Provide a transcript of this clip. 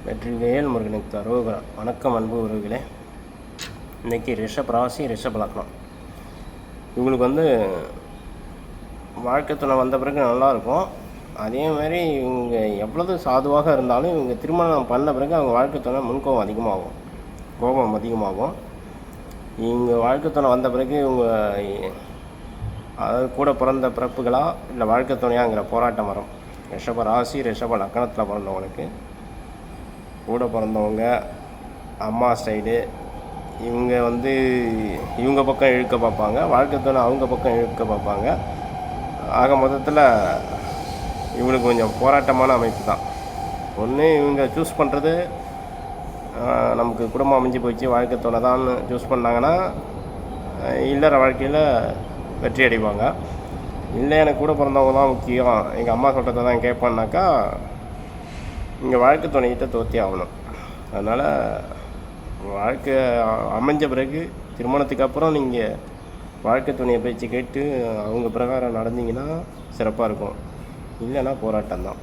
வெற்றிவேல் முருகனுக்கு அரோகரா. வணக்கம் அன்பு உறவுகளே. இன்றைக்கி ரிஷப ராசி, ரிஷப லக்னம். இவங்களுக்கு வாழ்க்கை துணை வந்த பிறகு நல்லாயிருக்கும். அதே மாதிரி இவங்க எவ்வளவு சாதுவாக இருந்தாலும் இவங்க திருமணம் பண்ண பிறகு அவங்க வாழ்க்கை துணை முன்கோபம் அதிகமாகும். இவங்க வாழ்க்கை துணை வந்த பிறகு இவங்க அதாவது கூட பிறந்த பிறப்புகளா இல்லை வாழ்க்கை துணையாங்கிற போராட்டம் வரும். ரிஷப ராசி, ரிஷப லக்னத்தில் பிறந்தவங்களுக்கு கூட பிறந்தவங்க அம்மா சைடு இவங்க இவங்க பக்கம் இழுக்க பார்ப்பாங்க, வாழ்க்கை துணை அவங்க பக்கம் இழுக்க பார்ப்பாங்க. ஆக மொத்தத்தில் இவங்களுக்கு கொஞ்சம் போராட்டமான அமைப்பு தான். ஒன்று இவங்க சூஸ் பண்ணுறது நமக்கு குடும்பம் அமைஞ்சு போச்சு, வாழ்க்கை துணை தான் சூஸ் பண்ணாங்கன்னா இல்லற வாழ்க்கையில் வெற்றி அடைவாங்க. இல்லை எனக்கு கூட பிறந்தவங்க தான் முக்கியம், எங்கள் அம்மா சொல்கிறத தான் கேட்பேன்னாக்கா இங்கே வாழ்க்கை துணைகிட்ட தோற்றி ஆகணும். அதனால் வாழ்க்கை அமைஞ்ச பிறகு திருமணத்துக்கு அப்புறம் நீங்கள் வாழ்க்கை துணையை பேச்சு கேட்டு அவங்க பிரகாரம் நடந்தீங்கன்னா சிறப்பாக இருக்கும். இல்லைன்னா போராட்டம் தான்.